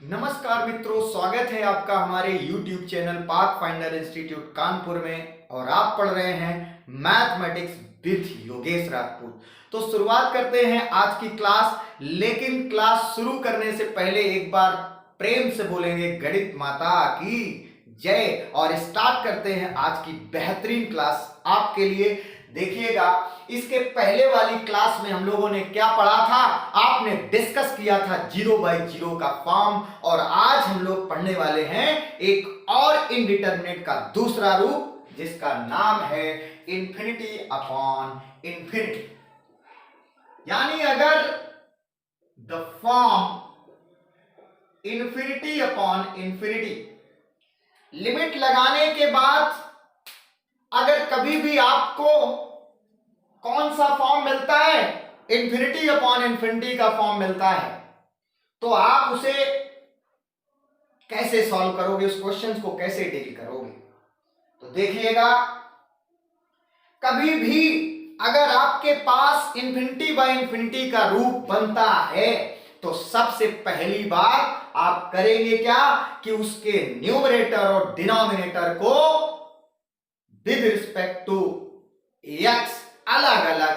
नमस्कार मित्रों, स्वागत है आपका हमारे YouTube channel path finder institute Kanpur में। और आप पढ़ रहे हैं मैथमेटिक्स विद योगेश राजपूत। तो शुरुआत करते हैं आज की क्लास। लेकिन क्लास शुरू करने से पहले एक बार प्रेम से बोलेंगे गणित माता की जय। और स्टार्ट करते हैं आज की बेहतरीन क्लास आपके लिए। देखिएगा, इसके पहले वाली क्लास में हम लोगों ने क्या पढ़ा था, आपने डिस्कस किया था 0 बाई 0 का फॉर्म। और आज हम लोग पढ़ने वाले हैं एक और इनडिटरमिनेट का दूसरा रूप, जिसका नाम है इंफिनिटी अपॉन इंफिनिटी। यानी अगर the form infinity upon infinity, limit लगाने के बाद अगर कभी भी आपको कौन सा फॉर्म मिलता है, इंफिनिटी अपॉन इंफिनिटी का फॉर्म मिलता है, तो आप उसे कैसे सॉल्व करोगे, उस क्वेश्चन को कैसे डील करोगे। तो देखिएगा, कभी भी अगर आपके पास इंफिनिटी बाय इंफिनिटी का रूप बनता है तो सबसे पहली बात आप करेंगे क्या कि उसके न्यूमरेटर और डिनोमिनेटर को विद रिस्पेक्ट टू एक्स अलग अलग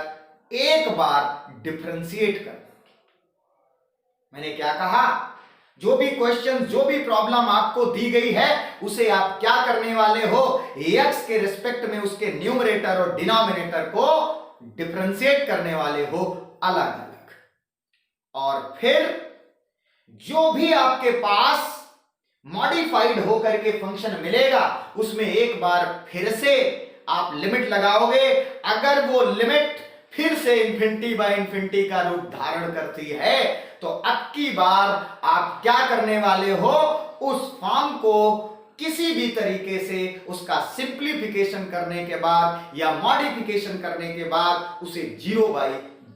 एक बार डिफरेंशिएट कर। मैंने क्या कहा, जो भी क्वेश्चन, जो भी प्रॉब्लम आपको दी गई है, उसे आप क्या करने वाले हो, एक्स के रिस्पेक्ट में उसके न्यूमरेटर और डिनोमिनेटर को डिफरेंशिएट करने वाले हो अलग अलग। और फिर जो भी आपके पास मॉडिफाइड होकर के फंक्शन मिलेगा, उसमें एक बार फिर से आप लिमिट लगाओगे। अगर वो लिमिट फिर से इंफिनिटी बाय इंफिनिटी का रूप धारण करती है तो अब की बार आप क्या करने वाले हो, उस फॉर्म को किसी भी तरीके से उसका सिंप्लीफिकेशन करने के बाद या मॉडिफिकेशन करने के बाद उसे 0 बाई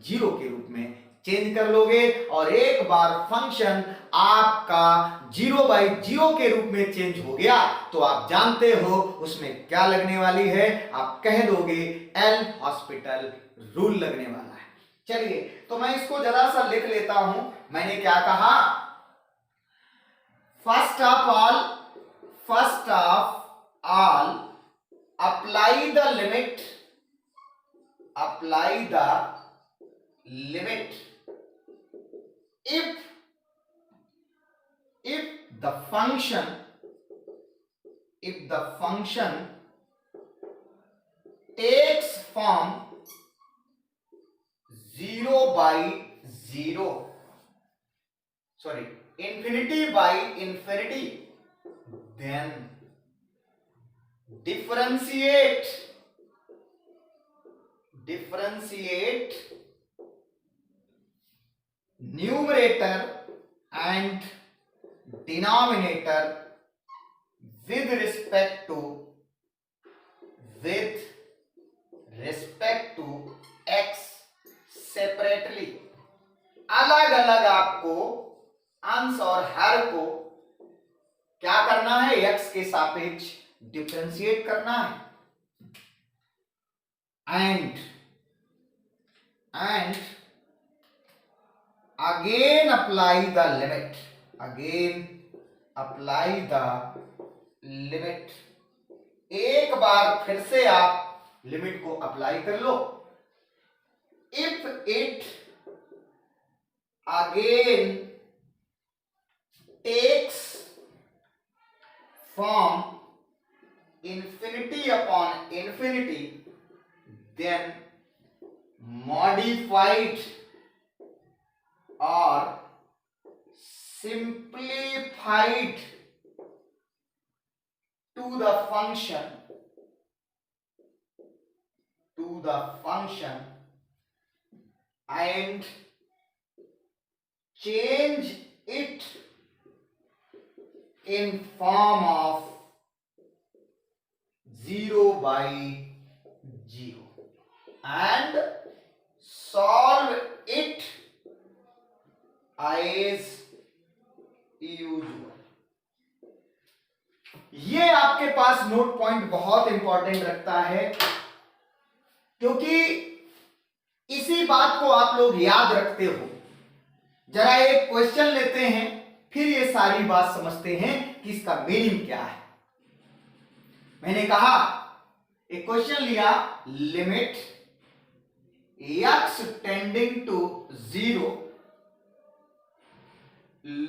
0 के रूप में चेंज कर लोगे। और एक बार फंक्शन आपका 0 बाई 0 के रूप में चेंज हो गया तो आप जानते हो उसमें क्या लगने वाली है, आप कह दोगे एल हॉस्पिटल रूल लगने वाला है। चलिए, तो मैं इसको जरा सा लिख लेता हूं। मैंने क्या कहा, first of all apply the limit if the function takes form 0 by 0, sorry, infinity by infinity, then differentiate numerator and denominator with respect to x separately। अलग अलग आपको अंश और हर को क्या करना है, x के सापेक्ष डिफरेंशिएट करना है। And again apply the limit। एक बार फिर से आप लिमिट को अप्लाई कर लो। If it again takes form infinity upon infinity, then modified or simplified to the function and change it in form of 0 by 0 and solve it as usual। ये आपके पास note point बहुत important रखता है, क्योंकि इसी बात को आप लोग याद रखते हो। जरा एक क्वेश्चन लेते हैं फिर ये सारी बात समझते हैं कि इसका मीनिंग क्या है। मैंने कहा एक क्वेश्चन लिया, limit x tending to 0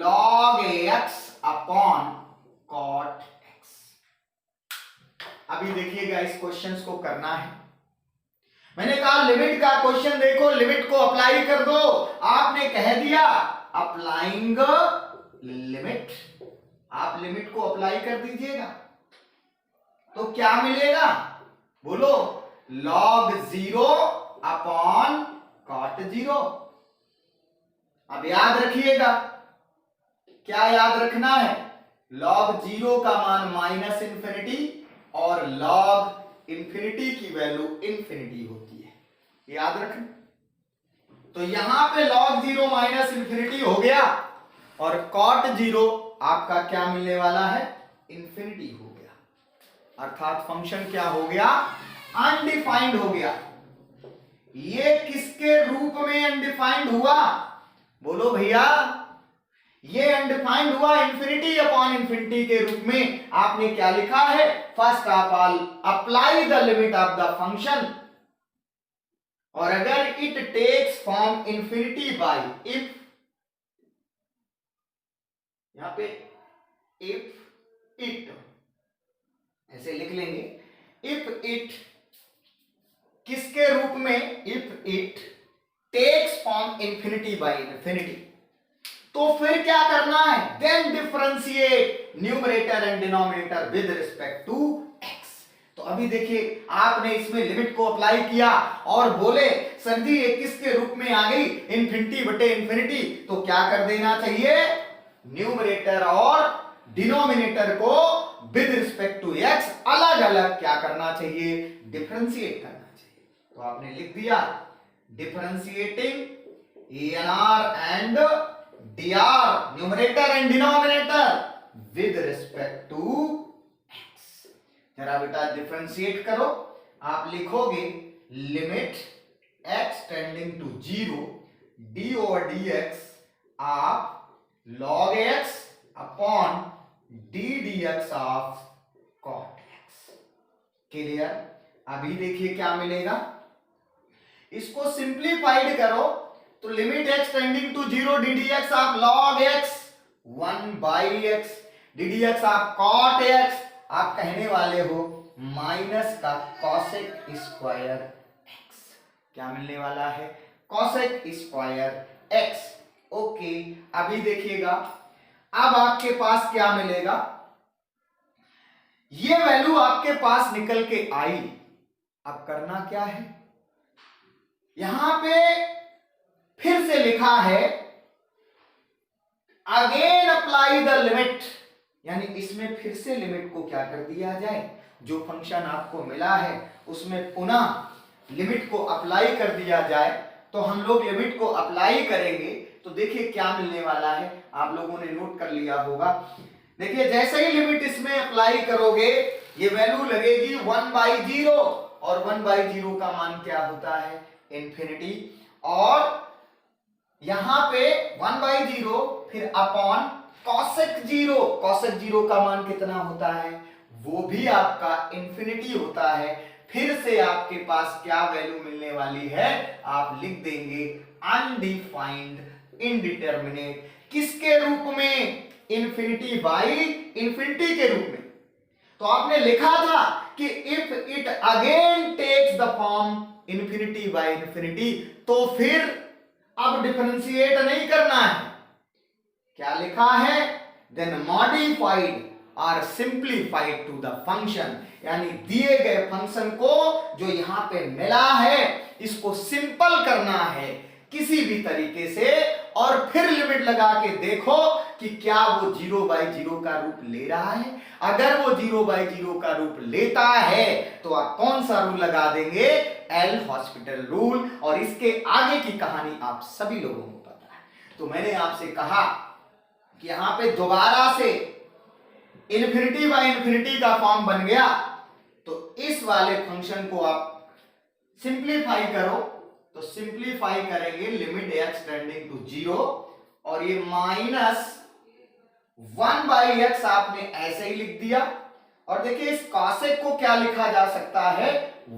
log x upon cot x। अभी देखिएगा इस क्वेश्चन को करना है। मैंने कहा लिमिट का क्वेश्चन देखो, लिमिट को अप्लाई कर दो। आपने कह दिया अप्लाइंग लिमिट, आप लिमिट को अप्लाई कर दीजिएगा तो क्या मिलेगा बोलो, log 0 अपॉन cot 0। अब याद रखिएगा, क्या याद रखना है, log 0 का मान माइनस इंफिनिटी और log इंफिनिटी की वैल्यू इंफिनिटी होती है, याद रखें। तो यहां पे log 0 माइनस इंफिनिटी हो गया और cot 0 आपका क्या मिलने वाला है, इंफिनिटी हो गया, अर्थात फंक्शन क्या हो गया, अनडिफाइंड हो गया। ये किसके रूप में अनडिफाइंड हुआ बोलो भैया, ये अनडिफाइंड हुआ इंफिनिटी अपॉन इंफिनिटी के रूप में। आपने क्या लिखा है, first of all apply the limit of the function, और अगर it takes form infinity by if, यहां पे इफ इट ऐसे लिख लेंगे, इफ इट किसके रूप में, if it takes form infinity by infinity, तो फिर क्या करना है, then differentiate numerator and denominator with respect to x। तो अभी देखिए आपने इसमें लिमिट को अप्लाई किया और बोले सर जी ये किसके रूप में आ गई, इंफिनिटी बटे इंफिनिटी, तो क्या कर देना चाहिए, न्यूमरेटर और डिनोमिनेटर को विद रिस्पेक्ट टू x अलग अलग क्या करना चाहिए, डिफरेंशिएट करना चाहिए। तो आपने लिख दिया differentiating ANR and dr numerator and denominator with respect to x। जरा बेटा डिफरेंशिएट करो, आप लिखोगे limit x tending to 0 d over dx of log x upon d dx of cot x। Clear. अभी देखिए क्या मिलेगा, इसको सिंप्लीफाइड करो तो limit x tending to 0 d d x of log x 1 by x d d x of cot x, आप कहने वाले हो माइनस का cosec स्क्वायर x, क्या मिलने वाला है, cosec स्क्वायर x। ओके अभी देखिएगा, अब आपके पास क्या मिलेगा, ये वैल्यू आपके पास निकल के आई। अब करना क्या है, यहां पे फिर से लिखा है अगेन अप्लाई द लिमिट, यानी इसमें फिर से लिमिट को क्या कर दिया जाए, जो फंक्शन आपको मिला है उसमें पुनः लिमिट को अप्लाई कर दिया जाए। तो हम लोग लिमिट को अप्लाई करेंगे तो देखिए क्या मिलने वाला है, आप लोगों ने नोट कर लिया होगा। देखिए जैसे ही लिमिट इसमें अप्लाई करोगे ये वैल्यू लगेगी 1/0 और 1/0 का मान क्या होता है, इंफिनिटी, और यहां पे 1/0 फिर अपॉन cosec 0, cosec 0 का मान कितना होता है, वो भी आपका इंफिनिटी होता है। फिर से आपके पास क्या वैल्यू मिलने वाली है, आप लिख देंगे अनडिफाइंड इनडिटरमिनेट, किसके रूप में, इंफिनिटी बाई इंफिनिटी के रूप में। तो आपने लिखा था कि if it again takes the form infinity by infinity, तो फिर अब डिफरेंशिएट नहीं करना है, क्या लिखा है, देन मॉडिफाइड और सिंप्लीफाइड टू द फंक्शन, यानी दिए गए फंक्शन को जो यहां पे मिला है इसको सिंपल करना है किसी भी तरीके से, और फिर लिमिट लगा के देखो कि क्या वो 0/0 का रूप ले रहा है। अगर वो 0/0 का रूप लेता है तो आप कौन सा रूल लगा देंगे, एल हॉस्पिटल रूल, और इसके आगे की कहानी आप सभी लोगों को पता है। तो मैंने आपसे कहा कि यहां पे दोबारा से इंफिनिटी बाय इंफिनिटी का फॉर्म बन गया, तो इस वाले फंक्शन को आप सिंप्लीफाई करो, तो सिंप्लीफाई करेंगे लिमिट x टेंडिंग टू 0 और ये माइनस 1/x आपने ऐसे ही लिख दिया, और देखिए इस cosec को क्या लिखा जा सकता है,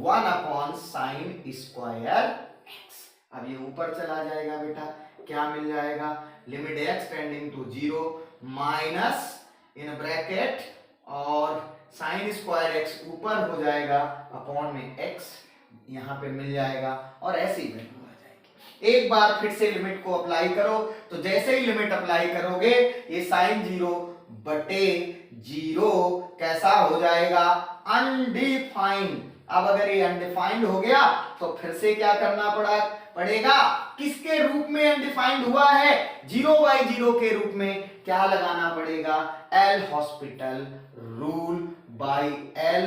1/sin स्क्वायर x। अब ये ऊपर चला जाएगा बेटा, क्या मिल जाएगा, limit x tending to 0 minus in bracket और साइन स्क्वायर x ऊपर हो जाएगा अपॉन में x यहां पे मिल जाएगा, और ऐसे ही वैल्यू आ जाएगी। एक बार फिर से लिमिट को अप्लाई करो, तो जैसे ही लिमिट अप्लाई करोगे ये साइन 0 बटे 0 कैसा हो जाएगा, अनडिफाइंड। अब अगर ये अनडिफाइंड हो गया तो फिर से क्या करना पड़ेगा, किसके रूप में अनडिफाइंड हुआ है, 0/0 के रूप में, क्या लगाना पड़ेगा, L hospital rule by L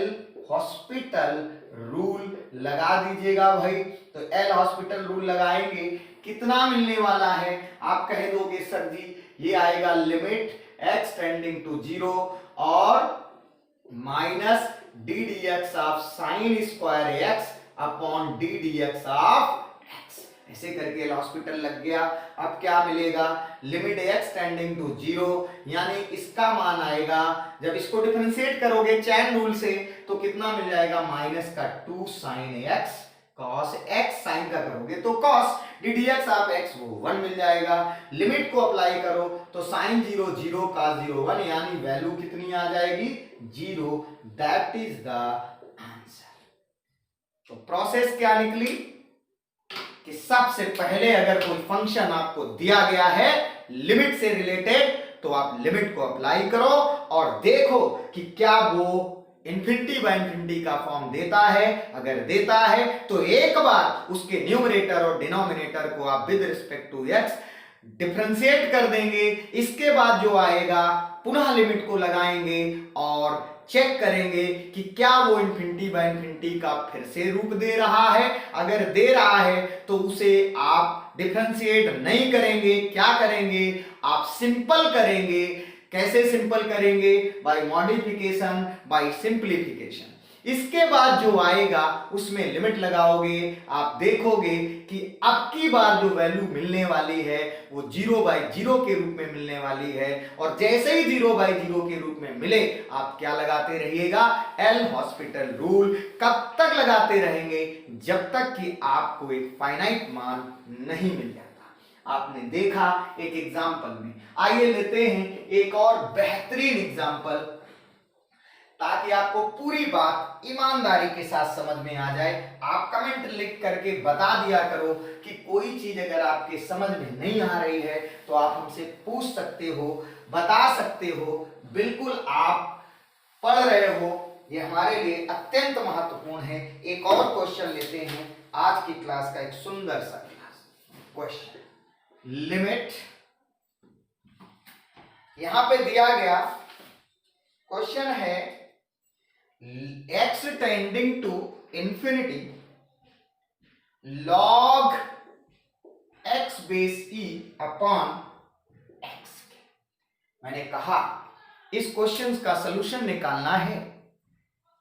hospital rule लगा दीजिएगा भाई। तो एल हॉस्पिटल रूल लगाएंगे, कितना मिलने वाला है, आप कह दोगे सर जी ये आएगा लिमिट x टेंडिंग टू 0 और minus D d x of sine square x upon D d x of x, ऐसे करके एल हॉस्पिटल लग गया। अब क्या मिलेगा, लिमिट x टेंडिंग टू 0, यानी इसका मान आएगा, जब इसको डिफरेंशिएट करोगे चैन रूल से तो कितना मिल जाएगा, माइनस का 2 sine x cos x, sine का करोगे तो cos d d x of x वो 1 मिल जाएगा। लिमिट को अप्लाई करो तो साइन 0 0 cos 0 1, यानी वैल्यू कितनी आ जाएगी, 0। That is the answer. तो प्रोसेस क्या निकली कि सबसे पहले अगर कोई फंक्शन आपको दिया गया है लिमिट से रिलेटेड, तो आप लिमिट को अप्लाई करो और देखो कि क्या वो इन्फिनिटी बाय इन्फिनिटी का फॉर्म देता है। अगर देता है तो एक बार उसके न्यूमरेटर और डिनोमिनेटर को आप with respect to x differentiate कर देंगे। इसके बाद जो आएगा पुनः लिमिट को लगाएंगे और चेक करेंगे कि क्या वो इन्फिनिटी बाय इन्फिनिटी का फिर से रूप दे रहा है। अगर दे रहा है तो उसे आप डिफरेंशिएट नहीं करेंगे, क्या करेंगे, आप सिंपल करेंगे। कैसे सिंपल करेंगे, बाय मॉडिफिकेशन, बाय सिंप्लीफिकेशन। इसके बाद जो आएगा उसमें लिमिट लगाओगे, आप देखोगे कि अब की बार जो वैल्यू मिलने वाली है वो 0/0 के रूप में मिलने वाली है, और जैसे ही 0/0 के रूप में मिले आप क्या लगाते रहिएगा, एल हॉस्पिटल रूल। कब तक लगाते रहेंगे, जब तक कि आपको एक फाइनाइट मान नहीं मिल जाता। आपने देखा एक एग्जाम्पल में। आइए लेते हैं एक और बेहतरीन एग्जाम्पल, ताकि आपको पूरी बात ईमानदारी के साथ समझ में आ जाए। आप कमेंट लिख करके बता दिया करो कि कोई चीज अगर आपके समझ में नहीं आ रही है तो आप हमसे पूछ सकते हो, बता सकते हो। बिल्कुल आप पढ़ रहे हो, ये हमारे लिए अत्यंत महत्वपूर्ण है। एक और क्वेश्चन लेते हैं आज की क्लास का, एक सुंदर सा क्वेश्चन। लिमिट यहां पे दिया गया क्वेश्चन है, x tending to infinity log x base e upon x। मैंने कहा इस क्वेश्चन का सलूशन निकालना है।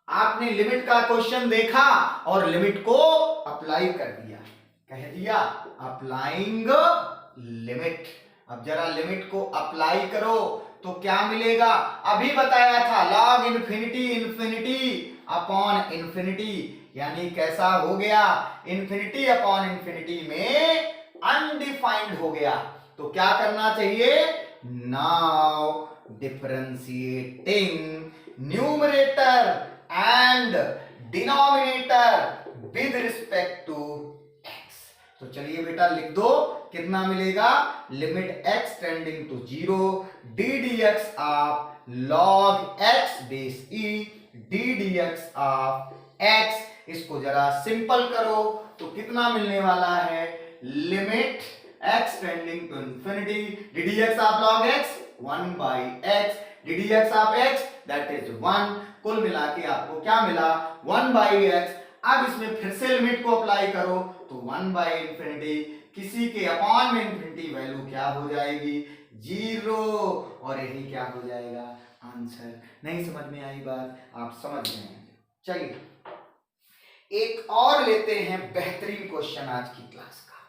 आपने लिमिट का क्वेश्चन देखा और लिमिट को अप्लाई कर दिया, कह दिया अप्लाइंग लिमिट। अब जरा लिमिट को अप्लाई करो तो क्या मिलेगा, अभी बताया था log infinity infinity upon infinity, यानी कैसा हो गया, इन्फिनिटी अपॉन इन्फिनिटी में अनडिफाइंड हो गया। तो क्या करना चाहिए, now differentiating numerator and denominator with respect to x। तो चलिए बेटा लिख दो, कितना मिलेगा, limit x tending to 0 d d x of log x base e d d x of x। इसको जरा सिंपल करो तो कितना मिलने वाला है, limit x tending to infinity d d x of log x 1/x d d x of x that is 1। कुल मिला के आपको क्या मिला, 1/x। अब इसमें फिर से लिमिट को अप्लाई करो तो 1/इंफिनिटी, किसी के अपॉन में इंफिनिटी वैल्यू क्या हो जाएगी, 0, और यही क्या हो जाएगा, आंसर। नहीं समझ में आई बात, आप समझ गए हैं। चलिए एक और लेते हैं बेहतरीन क्वेश्चन आज की क्लास का,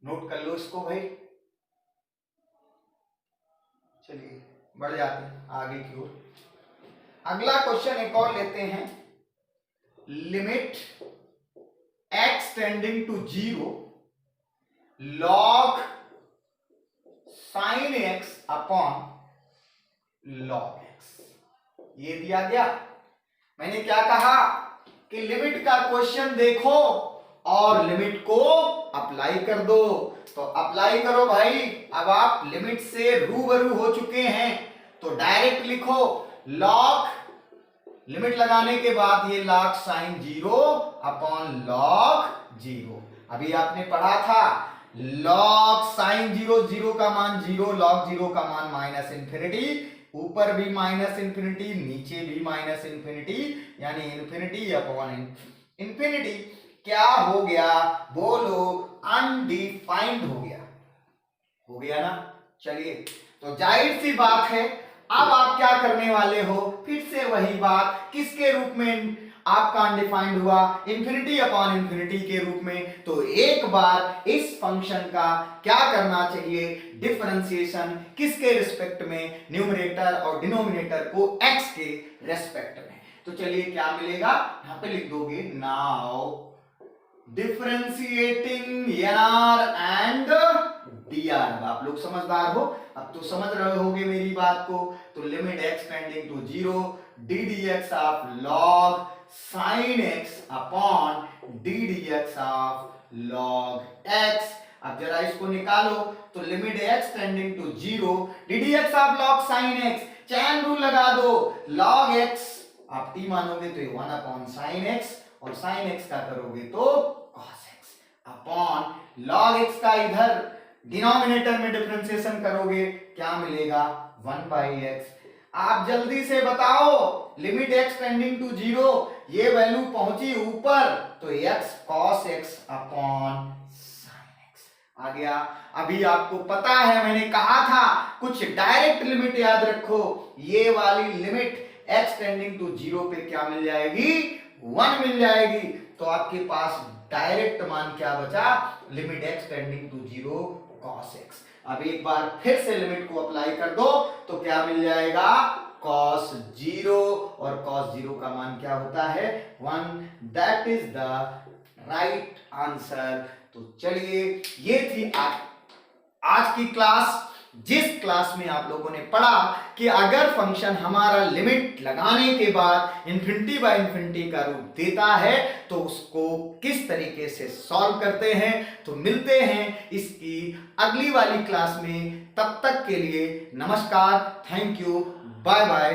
नोट कर लो इसको भाई। चलिए बढ़ जाते हैं आगे की ओर। अगला क्वेश्चन एक और लेते हैं। Limit x tending to 0 log sin x upon log x, ये दिया गया। मैंने क्या कहा कि लिमिट का क्वेश्चन देखो और लिमिट को अप्लाई कर दो। तो अप्लाई करो भाई। अब आप लिमिट से रूबरू हो चुके हैं तो डायरेक्ट लिखो log, लिमिट लगाने के बाद ये log sin 0 अपॉन log 0। अभी आपने पढ़ा था log sin 0, 0 का मान 0, log 0 का मान माइनस इंफिनिटी, ऊपर भी माइनस इंफिनिटी, नीचे भी माइनस इंफिनिटी, यानी इंफिनिटी अपॉन इंफिनिटी। क्या हो गया बोलो? अनडिफाइंड हो गया ना। चलिए, तो जाहिर सी बात है अब आप क्या करने वाले हो, फिर से वही बात, किसके रूप में आपका अनडिफाइंड हुआ? इंफिनिटी अपॉन इंफिनिटी के रूप में। तो एक बार इस फंक्शन का क्या करना चाहिए? डिफरेंशिएशन किसके रिस्पेक्ट में? न्यूमरेटर और डिनोमिनेटर को x के रिस्पेक्ट में। तो चलिए क्या मिलेगा, यहां पे लिख दोगे now differentiating nr and dr। आप लोग समझदार हो, अब तो समझ रहे होगे मेरी बात को। तो limit x tending to 0 d dx of log sin x upon d dx of log x। अब जरा इसको निकालो तो limit x tending to 0 d dx of log sin x, chain rule लगा दो, log x आप t मानोगे तो 1 अपॉन sin x, और sin x का करोगे तो cos x upon log x का इधर डिनोमिनेटर में डिफरेंशिएशन करोगे, क्या मिलेगा? 1/x। आप जल्दी से बताओ, लिमिट x टेंडिंग टू 0, ये वैल्यू पहुंची ऊपर तो x cos x upon sin x आ गया। अभी आपको पता है, मैंने कहा था कुछ डायरेक्ट लिमिट याद रखो। ये वाली लिमिट x टेंडिंग टू 0 पे क्या मिल जाएगी? 1 मिल जाएगी। तो आपके पास डायरेक्ट मान क्या बचा? Limit x tending to 0 cos x। अब एक बार फिर से लिमिट को अप्लाई कर दो तो क्या मिल जाएगा? cos 0, और cos 0 का मान क्या होता है? 1। That is the right answer. तो चलिए, ये थी आज की क्लास, जिस क्लास में आप लोगों ने पढ़ा कि अगर फंक्शन हमारा लिमिट लगाने के बाद इंफिनिटी बाय इंफिनिटी का रूप देता है तो उसको किस तरीके से सॉल्व करते हैं। तो मिलते हैं इसकी अगली वाली क्लास में, तब तक के लिए नमस्कार, थैंक यू, बाय बाय।